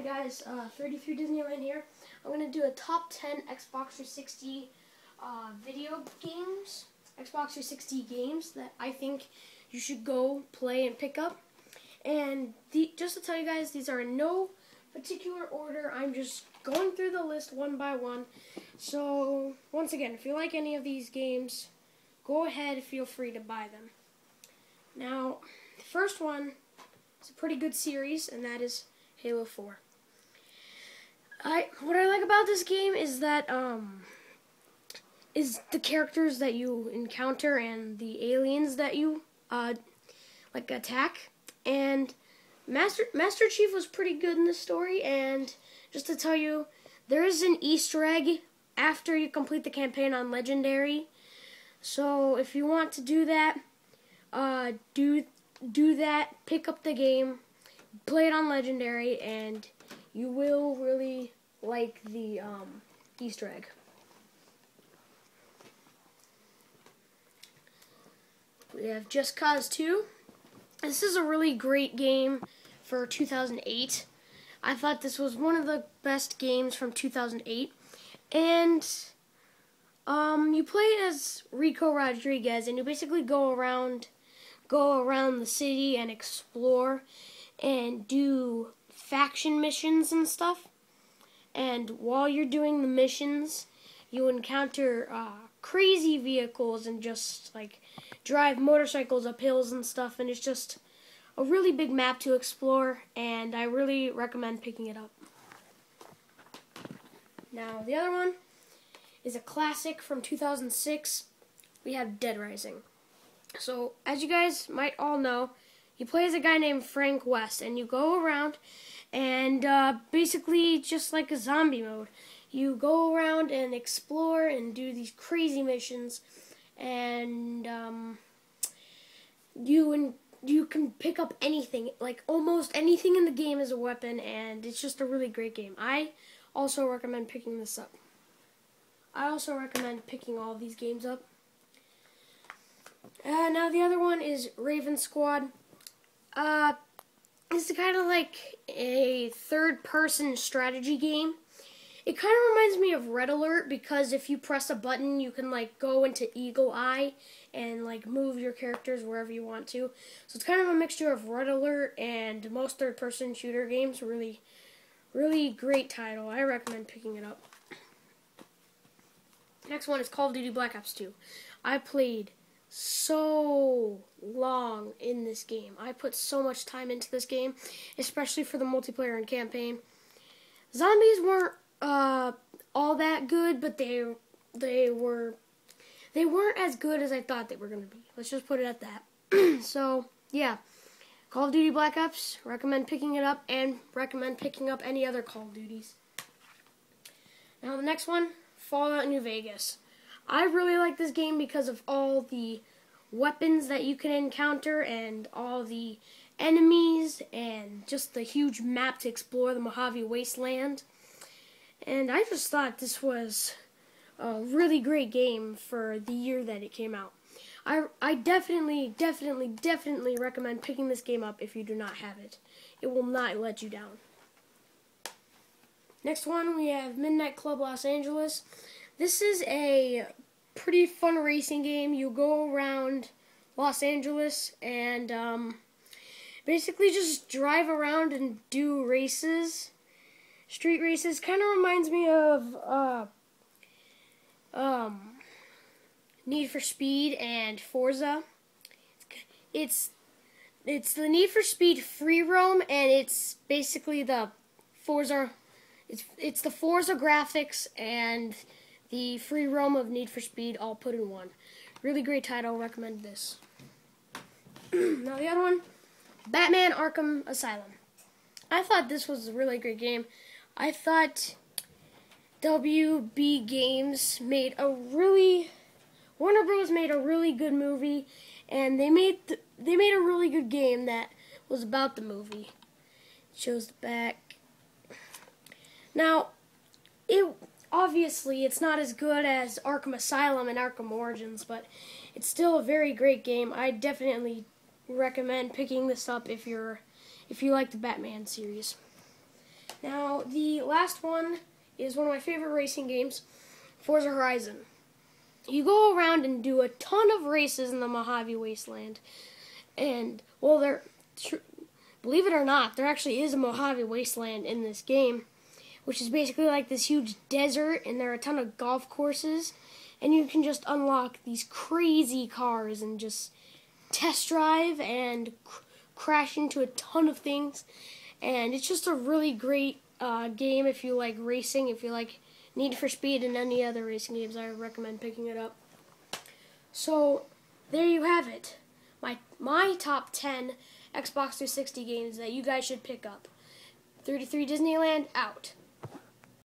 Hi guys, 33 Disneyland here. I'm going to do a top 10 Xbox 360 video games, Xbox 360 games that I think you should go play and pick up. And just to tell you guys, these are in no particular order. I'm just going through the list one by one. So, once again, if you like any of these games, go ahead, feel free to buy them. Now, the first one is a pretty good series, and that is Halo 4. What I like about this game is that is the characters that you encounter and the aliens that you attack. And Master Chief was pretty good in this story. And just to tell you, there is an Easter egg after you complete the campaign on Legendary. So if you want to do that, do that. Pick up the game, play it on Legendary, and you will really like the Easter egg. We have Just Cause 2. This is a really great game for 2008. I thought this was one of the best games from 2008. And you play as Rico Rodriguez, and you basically go around the city and explore and do faction missions and stuff. And while you're doing the missions, you encounter crazy vehicles and just drive motorcycles up hills and stuff, and it's just a really big map to explore, and I really recommend picking it up. Now, the other one is a classic from 2006. We have Dead Rising. So, as you guys might all know, you play as a guy named Frank West, and you go around and basically just like a zombie mode. You go around and explore and do these crazy missions, and you can pick up anything, like almost anything in the game is a weapon, and it's just a really great game. I also recommend picking this up. I also recommend picking all of these games up. Now the other one is Raven Squad. It's kind of like a third-person strategy game. It kind of reminds me of Red Alert, because if you press a button, you can go into Eagle Eye and move your characters wherever you want to. So it's kind of a mixture of Red Alert and most third-person shooter games. Really, really great title. I recommend picking it up. Next one is Call of Duty Black Ops 2. I played so long in this game. I put so much time into this game, especially for the multiplayer and campaign. Zombies weren't all that good, but they weren't as good as I thought they were going to be. Let's just put it at that. So, yeah. Call of Duty Black Ops, recommend picking it up, and recommend picking up any other Call of Duties. Now the next one, Fallout New Vegas. I really like this game because of all the weapons that you can encounter and all the enemies and just the huge map to explore the Mojave Wasteland. And I just thought this was a really great game for the year that it came out. I definitely recommend picking this game up if you do not have it. It will not let you down. Next one, we have Midnight Club Los Angeles. This is a pretty fun racing game. You go around Los Angeles and basically just drive around and do races. Street races. Kind of reminds me of Need for Speed and Forza. It's the Need for Speed free roam, and it's basically the Forza. It's the Forza graphics and the free roam of Need for Speed all put in one. Really great title. Recommend this. Now the other one, Batman Arkham Asylum. I thought this was a really great game. I thought WB Games Warner Bros. Made a really good movie, and they made a really good game that was about the movie. It shows the back. Now, obviously it's not as good as Arkham Asylum and Arkham Origins, but it's still a very great game. I definitely recommend picking this up if you like the Batman series. Now, the last one is one of my favorite racing games, Forza Horizon. You go around and do a ton of races in the Mojave Wasteland. And, well, believe it or not, there actually is a Mojave Wasteland in this game, which is basically like this huge desert, and there are a ton of golf courses, and you can just unlock these crazy cars and just test drive and crash into a ton of things. And it's just a really great game if you like racing, if you like Need for Speed and any other racing games. I recommend picking it up. So, there you have it. My top 10 Xbox 360 games that you guys should pick up. 33 Disneyland, out.